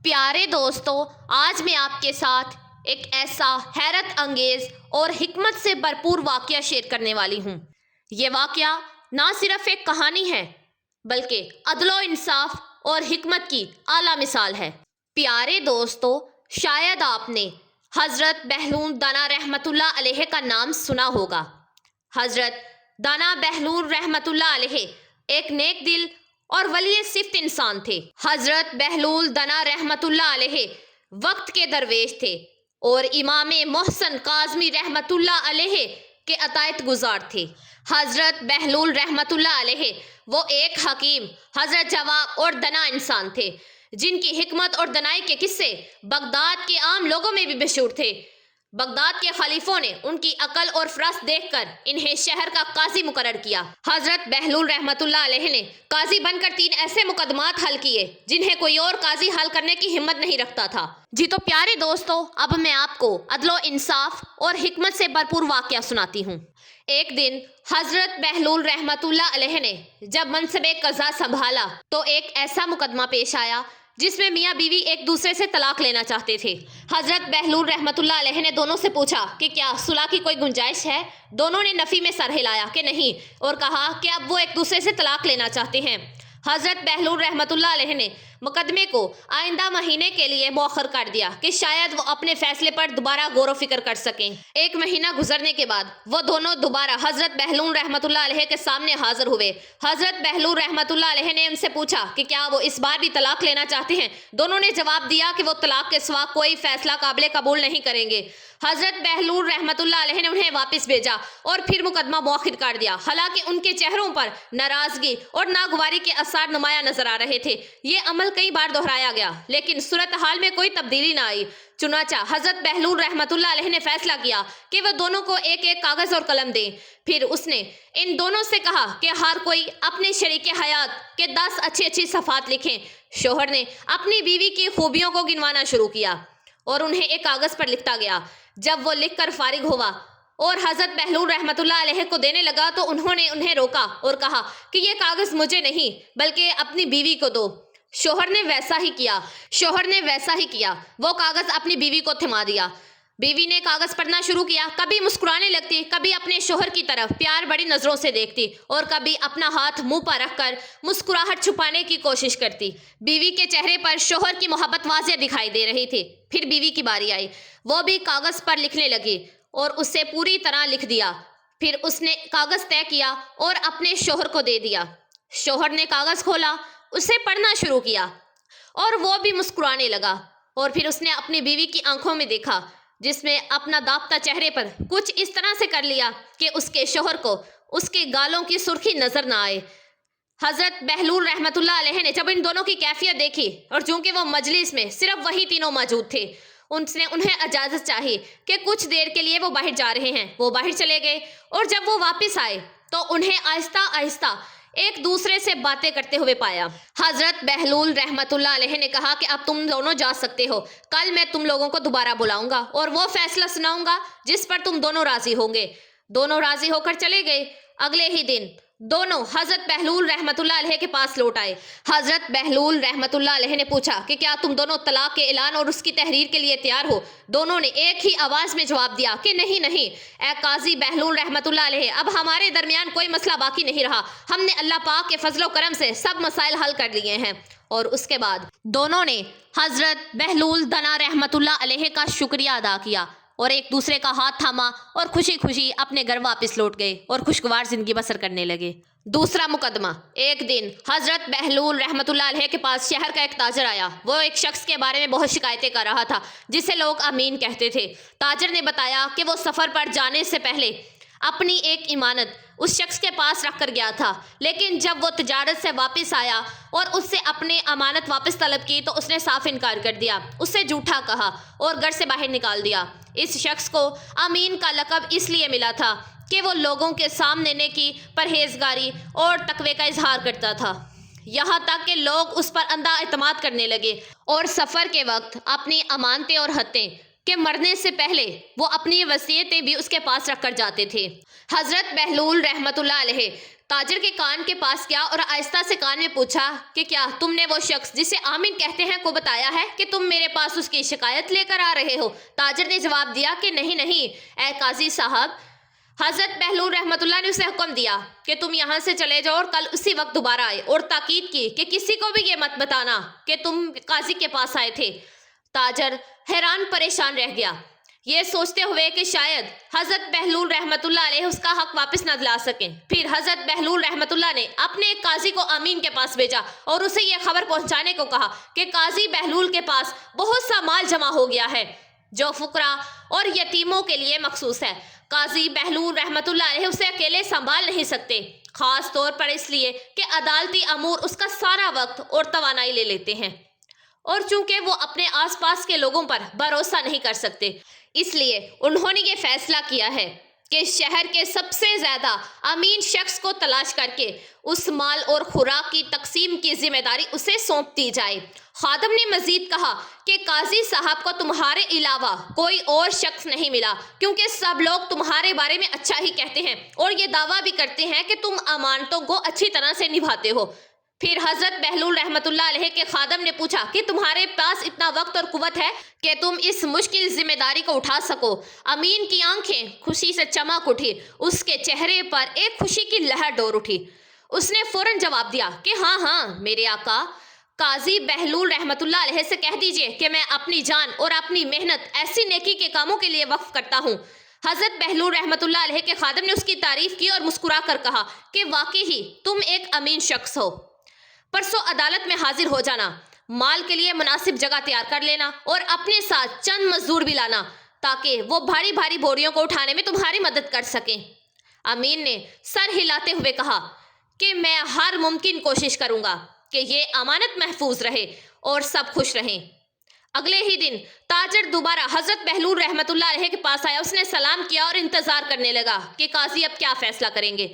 پیارے دوستو، آج میں آپ کے ساتھ ایک ایسا حیرت انگیز اور حکمت سے بھرپور واقعہ شیئر کرنے والی ہوں۔ یہ واقعہ نہ صرف ایک کہانی ہے بلکہ عدل و انصاف اور حکمت کی اعلیٰ مثال ہے۔ پیارے دوستو، شاید آپ نے حضرت بہلول دانا رحمۃ اللہ علیہ کا نام سنا ہوگا۔ حضرت دانا بہلول رحمۃ اللہ علیہ ایک نیک دل اور ولی صفت انسان تھے۔ حضرت بہلول دانا رحمۃ اللہ علیہ وقت کے درویش تھے اور امام محسن کاظمی رحمۃ اللہ علیہ کے اطاعت گزار تھے۔ حضرت بہلول رحمۃ اللہ علیہ وہ ایک حکیم، حضرت جواب اور دنا انسان تھے جن کی حکمت اور دنائی کے قصے بغداد کے عام لوگوں میں بھی مشہور تھے۔ بغداد کے خلیفوں نے ان کی عقل اور فراست دیکھ کر انہیں شہر کا قاضی مقرر کیا۔ حضرت بہلول رحمۃ اللہ علیہ نے قاضی بن کر 3 ایسے مقدمات حل کیے جنہیں کوئی اور قاضی حل کرنے کی ہمت نہیں رکھتا تھا۔ جی تو پیارے دوستو، اب میں آپ کو عدل و انصاف اور حکمت سے بھرپور واقعہ سناتی ہوں۔ ایک دن حضرت بہلول رحمۃ اللہ علیہ نے جب منصب قضا سنبھالا تو ایک ایسا مقدمہ پیش آیا جس میں میاں بیوی ایک دوسرے سے طلاق لینا چاہتے تھے۔ حضرت بہلول رحمۃ اللہ علیہ نے دونوں سے پوچھا کہ کیا صلح کی کوئی گنجائش ہے؟ دونوں نے نفی میں سر ہلایا کہ نہیں اور کہا کہ اب وہ ایک دوسرے سے طلاق لینا چاہتے ہیں۔ حضرت بہلول رحمۃ اللہ علیہ نے مقدمے کو آئندہ مہینے کے لیے مؤخر کر دیا کہ شاید وہ اپنے فیصلے پر دوبارہ غور و فکر کر سکیں۔ 1 مہینہ گزرنے کے بعد وہ دونوں دوبارہ حضرت بہلول رحمۃ اللہ علیہ کے سامنے حاضر ہوئے۔ حضرت بہلول رحمۃ اللہ علیہ نے ان سے پوچھا کہ کیا وہ اس بار بھی طلاق لینا چاہتے ہیں؟ دونوں نے جواب دیا کہ وہ طلاق کے سوا کوئی فیصلہ قابل قبول نہیں کریں گے۔ حضرت بہلول رحمۃ اللہ علیہ نے انہیں واپس بھیجا اور پھر مقدمہ مؤخر کر دیا، حالانکہ ان کے چہروں پر ناراضگی اور ناگواری کے آثار نمایاں نظر آ رہے تھے۔ یہ عمل کئی بار دہرایا گیا لیکن صورتحال میں کوئی تبدیلی نہ آئی۔ چنانچہ حضرت بہلول رحمۃ اللہ علیہ نے فیصلہ کیا کہ وہ دونوں کو ایک ایک کاغذ اور قلم دیں۔ پھر اس نے ان دونوں سے کہا کہ ہر کوئی اپنے شریک حیات کے 10 اچھی صفات لکھیں۔ شوہر نے اپنی بیوی کی خوبیوں کو گنوانا شروع کیا اور انہیں ایک کاغذ پر لکھتا گیا۔ جب وہ لکھ کر فارغ ہوا اور حضرت بہلول رحمۃ اللہ علیہ کو دینے لگا تو انہوں نے انہیں روکا اور کہا کہ یہ کاغذ مجھے نہیں بلکہ اپنی بیوی کو دو۔ شوہر نے ویسا ہی کیا۔ وہ کاغذ اپنی بیوی کو تھما دیا۔ بیوی نے کاغذ پڑھنا شروع کیا، کبھی مسکرانے لگتی، کبھی اپنے شوہر کی طرف پیار بڑی نظروں سے دیکھتی اور کبھی اپنا ہاتھ منہ پر رکھ کر مسکراہٹ چھپانے کی کوشش کرتی۔ بیوی کے چہرے پر شوہر کی محبت واضح دکھائی دے رہی تھی۔ پھر بیوی کی باری آئی، وہ بھی کاغذ پر لکھنے لگی اور اسے پوری طرح لکھ دیا۔ پھر اس نے کاغذ طے کیا اور اپنے شوہر کو دے دیا۔ شوہر نے کاغذ کھولا، اسے پڑھنا شروع کیا اور وہ بھی مسکرانے لگا، اور پھر اس نے اپنی بیوی کی آنکھوں میں دیکھا جس میں اپنا داغتا چہرے پر کچھ اس طرح سے کر لیا کہ اس کے شوہر کو اس کے گالوں کی سرخی نظر نہ آئے۔ حضرت بہلول رحمۃ اللہ علیہ نے جب ان دونوں کی کیفیت دیکھی اور چونکہ وہ مجلس میں صرف وہی تینوں موجود تھے، انہیں اجازت چاہی کہ کچھ دیر کے لیے وہ باہر جا رہے ہیں۔ وہ باہر چلے گئے اور جب وہ واپس آئے تو انہیں آہستہ آہستہ ایک دوسرے سے باتیں کرتے ہوئے پایا۔ حضرت بہلول رحمۃ اللہ علیہ نے کہا کہ اب تم دونوں جا سکتے ہو، کل میں تم لوگوں کو دوبارہ بلاؤں گا اور وہ فیصلہ سناؤں گا جس پر تم دونوں راضی ہوں گے۔ دونوں راضی ہو کر چلے گئے۔ اگلے ہی دن دونوں حضرت بہلول رحمۃ اللہ علیہ کے پاس لوٹ آئے۔ حضرت بہلول رحمۃ اللہ علیہ نے پوچھا کہ کیا تم دونوں طلاق کے اعلان اور اس کی تحریر کے لیے تیار ہو؟ دونوں نے ایک ہی آواز میں جواب دیا کہ نہیں اے قاضی بہلول رحمۃ اللہ علیہ، اب ہمارے درمیان کوئی مسئلہ باقی نہیں رہا، ہم نے اللہ پاک کے فضل و کرم سے سب مسائل حل کر لیے ہیں۔ اور اس کے بعد دونوں نے حضرت بہلول دانا رحمۃ اللہ علیہ کا شکریہ ادا کیا اور ایک دوسرے کا ہاتھ تھاما اور خوشی خوشی اپنے گھر واپس لوٹ گئے اور خوشگوار زندگی بسر کرنے لگے۔ دوسرا مقدمہ۔ ایک دن حضرت بہلول رحمۃ اللہ علیہ کے پاس شہر کا ایک تاجر آیا۔ وہ ایک شخص کے بارے میں بہت شکایتیں کر رہا تھا جسے لوگ امین کہتے تھے۔ تاجر نے بتایا کہ وہ سفر پر جانے سے پہلے اپنی ایک امانت اس شخص کے پاس رکھ کر گیا تھا، لیکن جب وہ تجارت سے واپس آیا اور اس سے اپنے امانت واپس طلب کی تو اس نے صاف انکار کر دیا، اسے جھوٹا کہا اور گھر سے باہر نکال دیا۔ اس شخص کو امین کا لقب اس لیے ملا تھا کہ وہ لوگوں کے سامنے نیکی، پرہیزگاری اور تقوی کا اظہار کرتا تھا، یہاں تک کہ لوگ اس پر اندھا اعتماد کرنے لگے اور سفر کے وقت اپنی امانتیں اور حدیں کہ مرنے سے پہلے وہ اپنی وصیتیں بھی اس کے پاس رکھ کر جاتے تھے۔ حضرت بہلول رحمۃ اللہ علیہ تاجر کے کان کے پاس گیا اور آہستہ سے کان میں پوچھا کہ کیا تم نے وہ شخص جسے آمین کہتے ہیں کو بتایا ہے کہ تم میرے پاس اس کی شکایت لے کر آ رہے ہو؟ تاجر نے جواب دیا کہ نہیں اے قاضی صاحب۔ حضرت بہلول رحمۃ اللہ نے اسے حکم دیا کہ تم یہاں سے چلے جاؤ اور کل اسی وقت دوبارہ آئے، اور تاکید کی کہ کسی کو بھی یہ مت بتانا کہ تم قاضی کے پاس آئے تھے۔ تاجر حیران پریشان رہ گیا، یہ سوچتے ہوئے کہ شاید حضرت بہلول رحمۃ اللہ علیہ اس کا حق واپس نہ دلا سکیں۔ پھر حضرت بہلول رحمۃ اللہ نے اپنے ایک قاضی کو امین کے پاس بھیجا اور اسے یہ خبر پہنچانے کو کہا کہ قاضی بہلول کے پاس بہت سا مال جمع ہو گیا ہے جو فقراء اور یتیموں کے لیے مخصوص ہے۔ قاضی بہلول رحمۃ اللہ علیہ اسے اکیلے سنبھال نہیں سکتے، خاص طور پر اس لیے کہ عدالتی امور اس کا سارا وقت اور توانائی لے لیتے ہیں، اور چونکہ وہ اپنے آس پاس کے لوگوں پر بھروسہ نہیں کر سکتے، اس لیے انہوں نے یہ فیصلہ کیا ہے کہ شہر کے سب سے زیادہ امین شخص کو تلاش کر کے اس مال اور خوراک کی تقسیم کی ذمہ داری اسے سونپ دی جائے۔ خادم نے مزید کہا کہ قاضی صاحب کو تمہارے علاوہ کوئی اور شخص نہیں ملا، کیونکہ سب لوگ تمہارے بارے میں اچھا ہی کہتے ہیں اور یہ دعویٰ بھی کرتے ہیں کہ تم امانتوں کو اچھی طرح سے نبھاتے ہو۔ پھر حضرت بہلول رحمۃ اللہ علیہ کے خادم نے پوچھا کہ تمہارے پاس اتنا وقت اور قوت ہے کہ تم اس مشکل ذمہ داری کو اٹھا سکو؟ امین کی آنکھیں خوشی سے چمک اٹھی، اس کے چہرے پر ایک خوشی کی لہر ڈور اٹھی۔ اس نے فوراً جواب دیا کہ ہاں میرے آقا، قاضی بہلول رحمۃ اللہ علیہ سے کہہ دیجئے کہ میں اپنی جان اور اپنی محنت ایسی نیکی کے کاموں کے لیے وقف کرتا ہوں۔ حضرت بہلول رحمۃ اللہ علیہ کے خادم نے اس کی تعریف کی اور مسکرا کر کہا کہ واقعی تم ایک امین شخص ہو۔ پرسوں عدالت میں حاضر ہو جانا، مال کے لیے مناسب جگہ تیار کر لینا اور اپنے ساتھ چند مزدور بھی لانا تاکہ وہ بھاری بھاری بوریوں کو اٹھانے میں تمہاری مدد کر سکیں۔ امین نے سر ہلاتے ہوئے کہا کہ میں ہر ممکن کوشش کروں گا کہ یہ امانت محفوظ رہے اور سب خوش رہیں۔ اگلے ہی دن تاجر دوبارہ حضرت بہلول رحمۃ اللہ علیہ کے پاس آیا، اس نے سلام کیا اور انتظار کرنے لگا کہ قاضی اب کیا فیصلہ کریں گے۔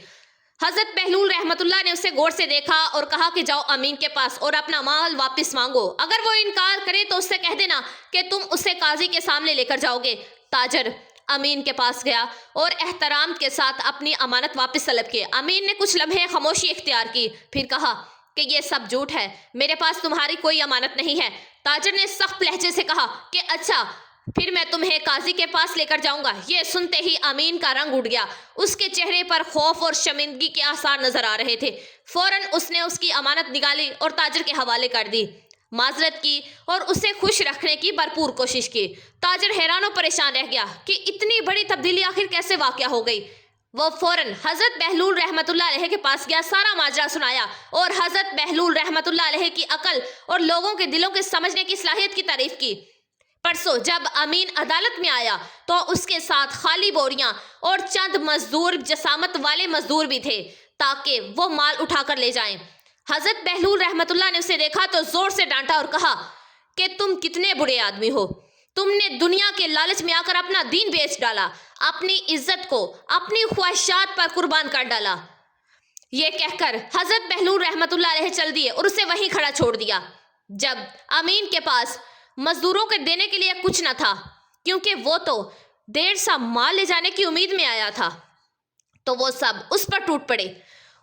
حضرت بہلول رحمۃ اللہ نے اسے غور سے دیکھا اور کہا کہ جاؤ امین کے پاس اور اپنا مال واپس مانگو، اگر وہ انکار کرے تو اس سے کہہ دینا کہ تم اسے قاضی کے سامنے لے کر جاؤ گے۔ تاجر امین کے پاس گیا اور احترام کے ساتھ اپنی امانت واپس طلب کی۔ امین نے کچھ لمحے خاموشی اختیار کی، پھر کہا کہ یہ سب جھوٹ ہے، میرے پاس تمہاری کوئی امانت نہیں ہے۔ تاجر نے سخت لہجے سے کہا کہ اچھا، پھر میں تمہیں قاضی کے پاس لے کر جاؤں گا۔ یہ سنتے ہی امین کا رنگ اٹھ گیا، اس کے چہرے پر خوف اور شرمندگی کے آثار نظر آ رہے تھے۔ فوراً اس نے اس کی امانت نکالی اور تاجر کے حوالے کر دی، معذرت کی اور اسے خوش رکھنے کی بھرپور کوشش کی۔ تاجر حیران و پریشان رہ گیا کہ اتنی بڑی تبدیلی آخر کیسے واقع ہو گئی۔ وہ فوراً حضرت بہلول رحمۃ اللہ علیہ کے پاس گیا، سارا ماجرا سنایا اور حضرت بہلول رحمۃ اللہ علیہ کی عقل اور لوگوں کے دلوں کے سمجھنے کی صلاحیت کی تعریف کی۔ پرسوں جب امین عدالت میں آیا تو اس کے ساتھ خالی بوریاں اور چند مزدور، جسامت والے مزدور بھی تھے تاکہ وہ مال اٹھا کر لے جائیں۔ حضرت بہلول رحمۃ اللہ نے اسے دیکھا تو زور سے ڈانٹا اور کہا کہ تم کتنے برے آدمی ہو، تم نے دنیا کے لالچ میں آ کر اپنا دین بیچ ڈالا، اپنی عزت کو اپنی خواہشات پر قربان کر ڈالا۔ یہ کہہ کر حضرت بہلول رحمۃ اللہ علیہ چل دیے اور اسے وہیں کھڑا چھوڑ دیا۔ جب امین کے پاس مزدوروں کے دینے کے لیے کچھ نہ تھا، کیونکہ وہ تو دیر سا مال لے جانے کی امید میں آیا تھا، تو وہ سب اس پر ٹوٹ پڑے،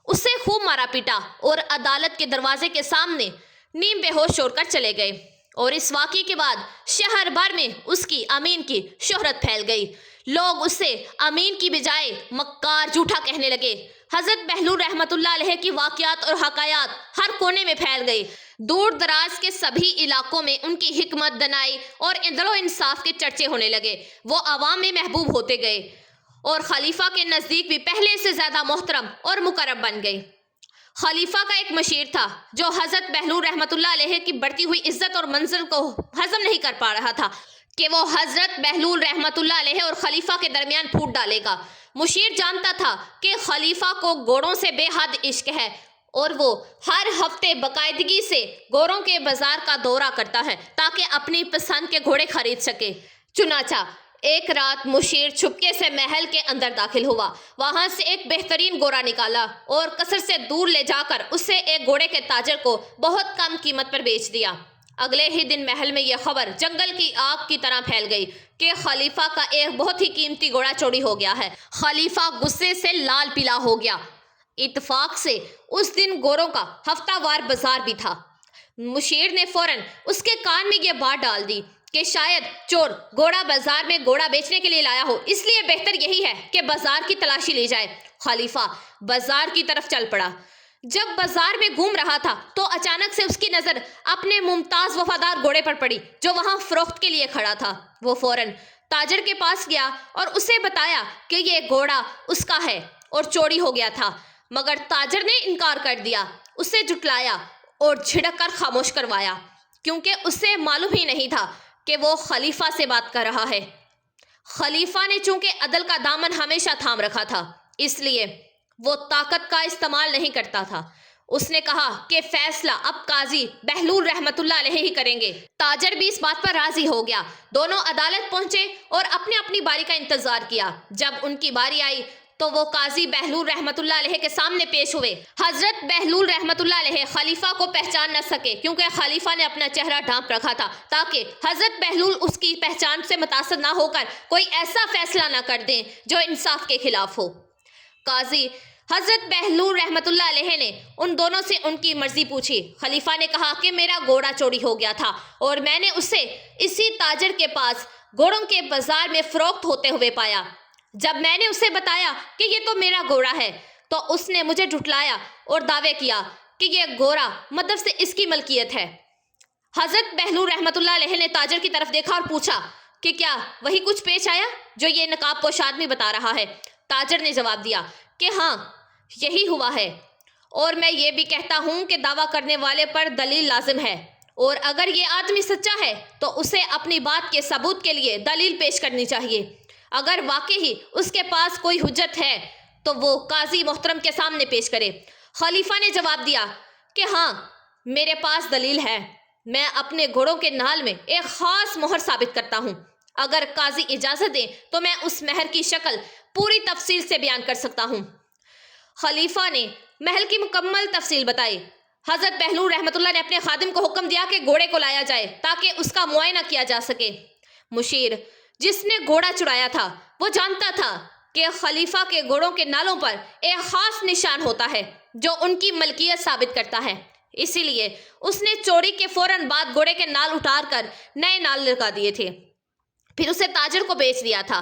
اسے خوب مارا پیٹا اور عدالت کے دروازے کے سامنے نیم بے ہوش چھوڑ کر چلے گئے۔ اور اس واقعے کے بعد شہر بھر میں اس کی امین کی شہرت پھیل گئی، لوگ اسے امین کی بجائے مکار، جھوٹا کہنے لگے۔ حضرت بہلول رحمۃ اللہ علیہ کی واقعات اور حکایات ہر کونے میں پھیل گئی، دور دراز کے سبھی علاقوں میں ان کی حکمت، دانائی اور عدل و انصاف کے چرچے ہونے لگے۔ وہ عوام میں محبوب ہوتے گئے اور خلیفہ کے نزدیک بھی پہلے سے زیادہ محترم اور مقرب بن گئے۔ خلیفہ کا ایک مشیر تھا جو حضرت بہلول رحمۃ اللہ علیہ کی بڑھتی ہوئی عزت اور منزل کو ہضم نہیں کر پا رہا تھا کہ وہ حضرت بہلول رحمۃ اللہ علیہ اور خلیفہ کے درمیان پھوٹ ڈالے گا۔ مشیر جانتا تھا کہ خلیفہ کو گھوڑوں سے بے حد عشق ہے اور وہ ہر ہفتے باقاعدگی سے گھوڑوں کے بازار کا دورہ کرتا ہے تاکہ اپنی پسند کے گھوڑے خرید سکے۔ چنانچہ ایک رات مشیر چھپکے سے محل کے اندر داخل ہوا، وہاں سے ایک بہترین گھوڑا نکالا اور قصر سے دور لے جا کر اسے ایک گھوڑے کے تاجر کو بہت کم قیمت پر بیچ دیا۔ اگلے ہی دن محل میں یہ خبر جنگل کی آگ کی طرح پھیل گئی کہ خلیفہ کا ایک بہت ہی قیمتی گھوڑا چوری ہو گیا ہے۔ خلیفہ غصے سے لال پیلا ہو گیا۔ اتفاق سے اس دن گوروں کا ہفتہ وار بازار بھی تھا۔ مشیر نے فوراً اس کے کان میں یہ بات ڈال دی کہ شاید چور گھوڑا بازار میں گھوڑا بیچنے کے لیے لایا ہو، اس لیے بہتر یہی ہے کہ بازار کی تلاشی لی جائے۔ خلیفہ بازار کی طرف چل پڑا۔ جب بازار میں گھوم رہا تھا تو اچانک سے اس کی نظر اپنے ممتاز وفادار گھوڑے پر پڑی جو وہاں فروخت کے لیے کھڑا تھا۔ وہ فوراً تاجر کے پاس گیا اور اسے بتایا کہ یہ گھوڑا اس کا ہے اور چوری ہو گیا تھا، مگر تاجر نے انکار کر دیا، اسے جھٹلایا اور جھڑک کر خاموش کروایا، کیونکہ اسے معلوم ہی نہیں تھا کہ وہ خلیفہ سے بات کر رہا ہے۔ خلیفہ نے چونکہ عدل کا دامن ہمیشہ تھام رکھا تھا، اس لیے وہ طاقت کا استعمال نہیں کرتا تھا۔ اس نے کہا کہ فیصلہ اب قاضی بہلول رحمت اللہ علیہ ہی کریں گے۔ تاجر بھی اس بات پر راضی ہو گیا۔ دونوں عدالت پہنچے اور اپنی اپنی باری کا انتظار کیا۔ جب ان کی باری آئی تو وہ قاضی بہلول رحمت اللہ علیہ کے سامنے پیش ہوئے۔ حضرت بہلول رحمت اللہ علیہ خلیفہ کو پہچان نہ سکے، کیونکہ خلیفہ نے اپنا چہرہ ڈھانپ رکھا تھا تاکہ حضرت بہلول اس کی پہچان سے متاثر نہ ہو کر کوئی ایسا فیصلہ نہ کر دیں جو انصاف کے خلاف ہو۔ قاضی حضرت بہلول رحمت اللہ علیہ نے ان دونوں سے ان کی مرضی پوچھی۔ خلیفہ نے کہا کہ میرا گھوڑا چوری ہو گیا تھا اور میں نے اسے اسی تاجر کے پاس گھوڑوں کے بازار میں فروخت ہوتے ہوئے پایا۔ جب میں نے اسے بتایا کہ یہ تو میرا گھوڑا ہے تو اس نے مجھے جھٹلایا اور دعوے کیا کہ یہ گھوڑا مطلب سے اس کی ملکیت ہے۔ حضرت بہلول رحمت اللہ علیہ نے تاجر کی طرف دیکھا اور پوچھا کہ کیا وہی کچھ پیش آیا جو یہ نقاب پوش آدمی بتا رہا ہے؟ تاجر نے جواب دیا کہ ہاں، یہی ہوا ہے، اور میں یہ بھی کہتا ہوں کہ دعویٰ کرنے والے پر دلیل لازم ہے، اور اگر یہ آدمی سچا ہے تو اسے اپنی بات کے ثبوت کے لیے دلیل پیش کرنی چاہیے۔ اگر واقعی اس کے پاس کوئی حجت ہے تو وہ قاضی محترم کے سامنے پیش کرے۔ خلیفہ نے جواب دیا کہ ہاں، میرے پاس دلیل ہے۔ میں اپنے گھوڑوں کے نال میں ایک خاص مہر ثابت کرتا ہوں۔ اگر قاضی اجازت دیں تو میں اس مہر کی شکل پوری تفصیل سے بیان کر سکتا ہوں۔ خلیفہ نے محل کی مکمل تفصیل بتائی۔ حضرت بہلول رحمت اللہ نے اپنے خادم کو حکم دیا کہ گھوڑے کو لایا جائے تاکہ اس کا معائنہ کیا جا سکے۔ مشیر جس نے گھوڑا چرایا تھا وہ جانتا تھا کہ خلیفہ کے گھوڑوں کے نالوں پر ایک خاص نشان ہوتا ہے جو ان کی ملکیت ثابت کرتا ہے، اسی لیے اس نے چوری کے فوراً بعد گھوڑے کے نال اتار کر نئے نال لگا دیے تھے، پھر اسے تاجر کو بیچ دیا تھا۔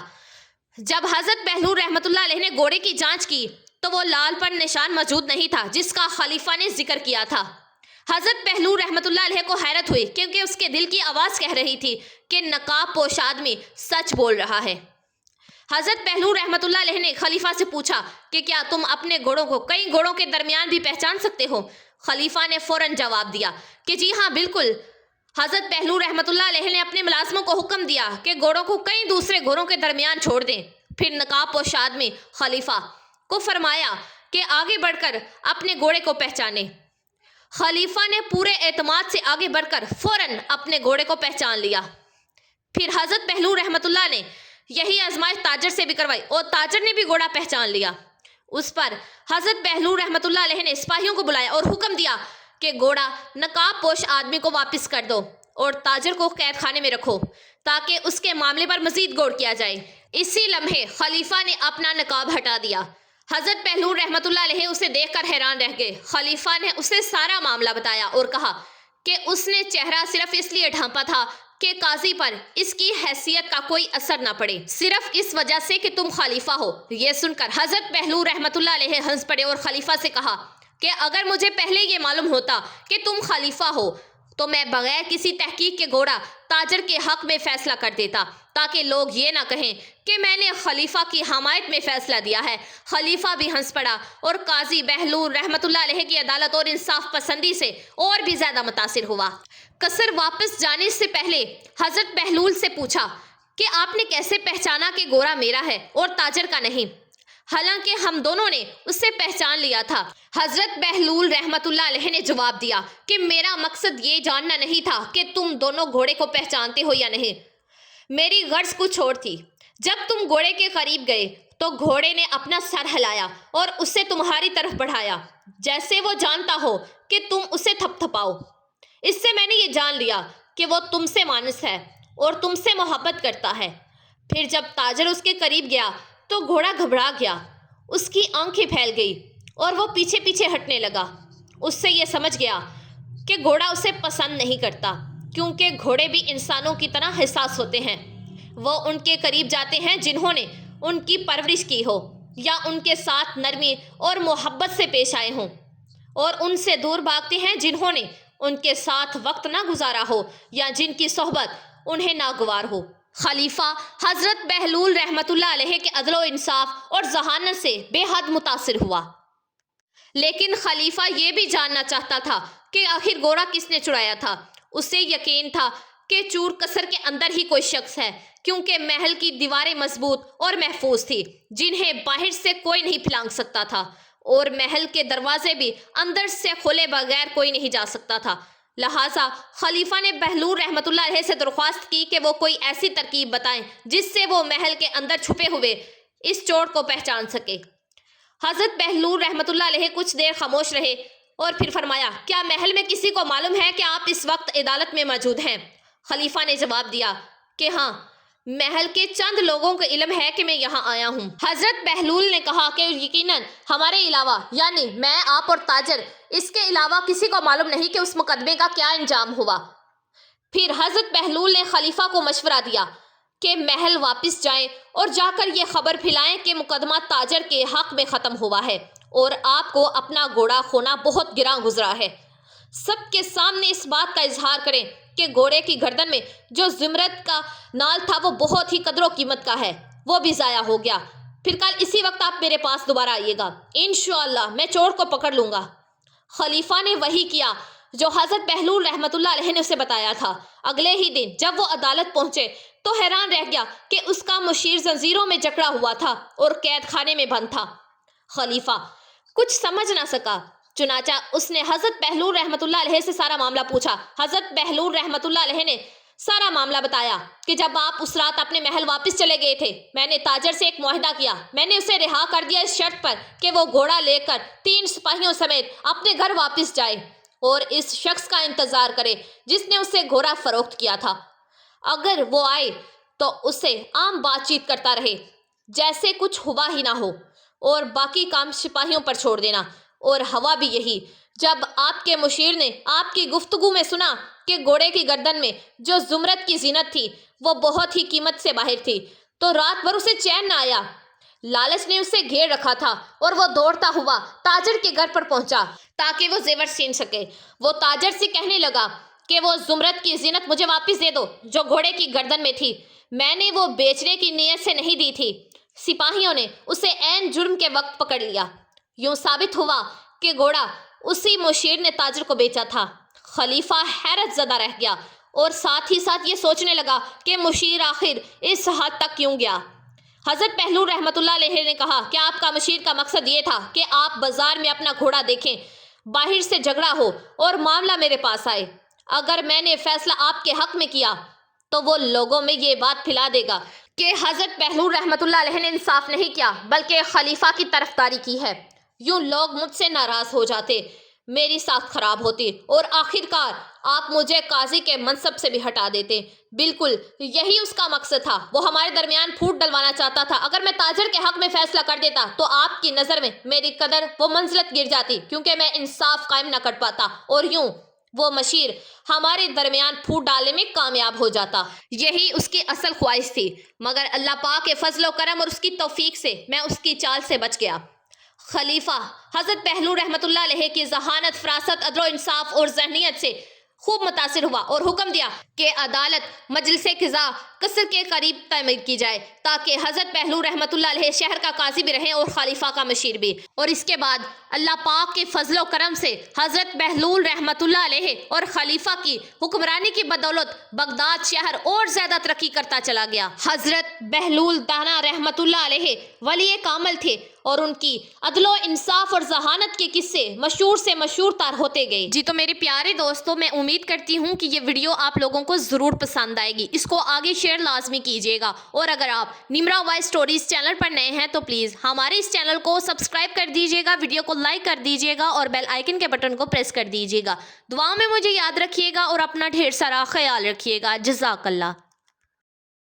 جب حضرت بہلول رحمت اللہ علیہ نے گھوڑے کی جانچ کی تو وہ لال پر نشان موجود نہیں تھا جس کا خلیفہ نے ذکر کیا تھا۔ حضرت بہلول رحمت اللہ علیہ کو حیرت ہوئی کیونکہ اس کے دل کی آواز کہہ رہی تھی کہ نقاب پوش آدمی سچ بول رہا ہے۔ حضرت بہلول رحمت اللہ علیہ نے خلیفہ سے پوچھا کہ کیا تم اپنے گھوڑوں کو کئی گھوڑوں کے درمیان بھی پہچان سکتے ہو؟ خلیفہ نے فوراً جواب دیا کہ جی ہاں، بالکل۔ حضرت بہلول رحمت اللہ علیہ نے اپنے ملازموں کو حکم دیا کہ گھوڑوں کو کئی دوسرے گھوڑوں کے درمیان چھوڑ دیں۔ پھر نقاب پوش آدمی خلیفہ کو فرمایا کہ آگے بڑھ کر اپنے گھوڑے کو پہچانے۔ خلیفہ نے پورے اعتماد سے آگے بڑھ کر فوراً اپنے گھوڑے کو پہچان لیا۔ پھر حضرت بہلول رحمت اللہ نے یہی آزمائش تاجر سے بھی کروائی اور تاجر نے بھی گھوڑا پہچان لیا۔ اس پر حضرت بہلول رحمت اللہ علیہ نے سپاہیوں کو بلایا اور حکم دیا کہ گھوڑا نقاب پوش آدمی کو واپس کر دو اور تاجر کو قید خانے میں رکھو تاکہ اس کے معاملے پر مزید غور کیا جائے۔ اسی لمحے خلیفہ نے اپنا نقاب ہٹا دیا۔ حضرت بہلول رحمت اللہ علیہ اسے دیکھ کر حیران رہ گئے۔ خلیفہ نے اسے سارا معاملہ بتایا اور کہا کہ اس نے چہرہ صرف اس لیے ڈھانپا تھا کہ قاضی پر اس کی حیثیت کا کوئی اثر نہ پڑے، صرف اس وجہ سے کہ تم خلیفہ ہو۔ یہ سن کر حضرت بہلول رحمت اللہ علیہ ہنس پڑے اور خلیفہ سے کہا کہ اگر مجھے پہلے یہ معلوم ہوتا کہ تم خلیفہ ہو تو میں بغیر کسی تحقیق کے گھوڑا تاجر کے حق میں فیصلہ کر دیتا تاکہ لوگ یہ نہ کہیں کہ میں نے خلیفہ کی حمایت میں فیصلہ دیا ہے۔ خلیفہ بھی ہنس پڑا اور قاضی بہلول رحمت اللہ علیہ کی عدالت اور انصاف پسندی سے اور بھی زیادہ متاثر ہوا۔ قصر واپس جانے سے پہلے حضرت بہلول سے پوچھا کہ آپ نے کیسے پہچانا کہ گھوڑا میرا ہے اور تاجر کا نہیں، حالانکہ ہم دونوں نے اسے پہچان لیا تھا؟ حضرت بہلول رحمت اللہ علیہ نے جواب دیا کہ میرا مقصد یہ جاننا نہیں تھا کہ تم دونوں گھوڑے کو پہچانتے ہو یا نہیں، میری غرض کچھ اور تھی۔ جب تم گھوڑے کے قریب گئے تو گھوڑے نے اپنا سر ہلایا اور اسے تمہاری طرف بڑھایا جیسے وہ جانتا ہو کہ تم اسے تھپ تھپاؤ۔ اس سے میں نے یہ جان لیا کہ وہ تم سے مانس ہے اور تم سے محبت کرتا ہے۔ پھر جب تاجر اس کے قریب گیا تو گھوڑا گھبرا گیا، اس کی آنکھیں پھیل گئی اور وہ پیچھے پیچھے ہٹنے لگا۔ اس سے یہ سمجھ گیا کہ گھوڑا اسے پسند نہیں کرتا، کیونکہ گھوڑے بھی انسانوں کی طرح حساس ہوتے ہیں۔ وہ ان کے قریب جاتے ہیں جنہوں نے ان کی پرورش کی ہو یا ان کے ساتھ نرمی اور محبت سے پیش آئے ہوں، اور ان سے دور بھاگتے ہیں جنہوں نے ان کے ساتھ وقت نہ گزارا ہو یا جن کی صحبت انہیں ناگوار ہو۔ خلیفہ حضرت بہلول رحمۃ اللہ علیہ کے عدل و انصاف اور ذہانت سے بے حد متاثر ہوا، لیکن خلیفہ یہ بھی جاننا چاہتا تھا کہ آخر گھوڑا کس نے چرایا تھا۔ اسے یقین تھا کہ چور قصر کے اندر ہی کوئی شخص ہے، کیونکہ محل کی دیواریں مضبوط اور محفوظ تھی جنہیں باہر سے کوئی نہیں پھلانگ سکتا تھا، اور محل کے دروازے بھی اندر سے کھولے بغیر کوئی نہیں جا سکتا تھا۔ لہٰذا خلیفہ نے بہلول رحمۃ اللہ علیہ سے درخواست کی کہ وہ کوئی ایسی ترکیب بتائیں جس سے وہ محل کے اندر چھپے ہوئے اس چور کو پہچان سکے۔ حضرت بہلول رحمۃ اللہ علیہ کچھ دیر خاموش رہے اور پھر فرمایا، کیا محل میں کسی کو معلوم ہے کہ آپ اس وقت عدالت میں موجود ہیں؟ خلیفہ نے جواب دیا کہ ہاں، محل کے چند لوگوں کو علم ہے کہ میں یہاں آیا ہوں۔ حضرت بہلول نے کہا کہ یقیناً ہمارے علاوہ، یعنی میں، آپ اور تاجر، اس کے علاوہ کسی کو معلوم نہیں کہ اس مقدمے کا کیا انجام ہوا۔ پھر حضرت بہلول نے خلیفہ کو مشورہ دیا کہ محل واپس جائیں اور جا کر یہ خبر پھیلائیں کہ مقدمہ تاجر کے حق میں ختم ہوا ہے اور آپ کو اپنا گھوڑا کھونا بہت گراں گزرا ہے۔ سب کے سامنے اس بات کا اظہار کریں کہ گھوڑے کی گردن میں جو زمرد کا نال تھا وہ بہت ہی قدر و قیمت کا ہے، وہ بھی ضائع ہو گیا۔ پھر کل اسی وقت آپ میرے پاس دوبارہ آئیے گا، انشاءاللہ میں چور کو پکڑ لوں گا۔ خلیفہ نے وہی کیا جو حضرت بہلول رحمۃ اللہ علیہ نے اسے بتایا تھا۔ اگلے ہی دن جب وہ عدالت پہنچے تو حیران رہ گیا کہ اس کا مشیر زنجیروں میں جکڑا ہوا تھا اور قید خانے میں بند تھا۔ خلیفہ کچھ سمجھ نہ سکا، چنانچہ اس نے حضرت بہلول رحمۃ اللہ علیہ سے سارا معاملہ پوچھا۔ حضرت بہلول رحمۃ اللہ علیہ نے سارا معاملہ بتایا کہ جب آپ اس رات اپنے محل واپس چلے گئے تھے، میں نے تاجر سے ایک معاہدہ کیا، میں نے اسے رہا کر دیا اس شرط پر کہ وہ گھوڑا لے کر 3 سپاہیوں سمیت اپنے گھر واپس جائے اور اس شخص کا انتظار کرے جس نے اسے گھوڑا فروخت کیا تھا۔ اگر وہ آئے تو اسے عام بات چیت کرتا رہے جیسے کچھ ہوا ہی نہ ہو، اور باقی کام سپاہیوں پر چھوڑ دینا۔ اور ہوا بھی یہی۔ جب آپ کے مشیر نے آپ کی گفتگو میں سنا کہ گھوڑے کی گردن میں جو زمرد کی زینت تھی وہ بہت ہی قیمت سے باہر تھی، تو رات بھر اسے چین نہ آیا۔ لالچ نے اسے گھیر رکھا تھا اور وہ دوڑتا ہوا تاجر کے گھر پر پہنچا تاکہ وہ زیور چھین سکے۔ وہ تاجر سے کہنے لگا کہ وہ زمرد کی زینت مجھے واپس دے دو جو گھوڑے کی گردن میں تھی، میں نے وہ بیچنے کی نیت سے نہیں دی تھی۔ سپاہیوں نے اسے عین جرم کے وقت پکڑ لیا۔ یوں ثابت ہوا کہ گھوڑا اسی مشیر نے تاجر کو بیچا تھا۔ خلیفہ حیرت زدہ رہ گیا اور ساتھ ہی ساتھ یہ سوچنے لگا کہ مشیر آخر اس حد تک کیوں گیا۔ حضرت بہلول رحمۃ اللہ علیہ نے کہا کہ آپ کا مشیر کا مقصد یہ تھا کہ آپ بازار میں اپنا گھوڑا دیکھیں، باہر سے جھگڑا ہو اور معاملہ میرے پاس آئے۔ اگر میں نے فیصلہ آپ کے حق میں کیا تو وہ لوگوں میں یہ بات پھیلا دے گا کہ حضرت بہلول رحمۃ اللہ علیہ نے انصاف نہیں کیا بلکہ خلیفہ کی طرفداری کی ہے۔ یوں لوگ مجھ سے ناراض ہو جاتے، میری ساکھ خراب ہوتی اور آخرکار آپ مجھے قاضی کے منصب سے بھی ہٹا دیتے۔ بالکل یہی اس کا مقصد تھا، وہ ہمارے درمیان پھوٹ ڈلوانا چاہتا تھا۔ اگر میں تاجر کے حق میں فیصلہ کر دیتا تو آپ کی نظر میں میری قدر و منزلت گر جاتی، کیونکہ میں انصاف قائم نہ کر پاتا، اور یوں وہ مشیر ہمارے درمیان پھوٹ ڈالنے میں کامیاب ہو جاتا۔ یہی اس کی اصل خواہش تھی، مگر اللہ پاک کے فضل و کرم اور اس کی توفیق سے میں اس کی چال سے بچ گیا۔ خلیفہ حضرت بہلول رحمۃ اللہ علیہ کی ذہانت، فراست، عدل و انصاف اور ذہنیت سے خوب متاثر ہوا اور حکم دیا کہ عدالت مجلس قضا قصر کے قریب تعمیر کی جائے تاکہ حضرت بہلول رحمۃ اللہ علیہ شہر کا قاضی بھی رہیں اور خلیفہ کا مشیر بھی۔ اور اس کے بعد اللہ پاک کے فضل و کرم سے حضرت بہلول رحمۃ اللہ علیہ اور خلیفہ کی حکمرانی کی بدولت بغداد شہر اور زیادہ ترقی کرتا چلا گیا۔ حضرت بہلول دانا رحمۃ اللہ علیہ ولی کامل تھے اور ان کی عدل و انصاف اور ذہانت کے قصے مشہور سے مشہور تر ہوتے گئے۔ جی تو میرے پیارے دوستوں، میں امید کرتی ہوں کہ یہ ویڈیو آپ لوگوں کو ضرور پسند آئے گی، اس کو آگے شیئر لازمی کیجیے گا، اور اگر آپ نمرا وائس اسٹوریز چینل پر نئے ہیں تو پلیز ہمارے اس چینل کو سبسکرائب کر دیجیے گا، ویڈیو کو لائک کر دیجیے گا اور بیل آئیکن کے بٹن کو پریس کر دیجیے گا۔ دعاؤں میں مجھے یاد رکھیے گا اور اپنا ڈھیر سارا خیال رکھیے گا۔ جزاک اللہ۔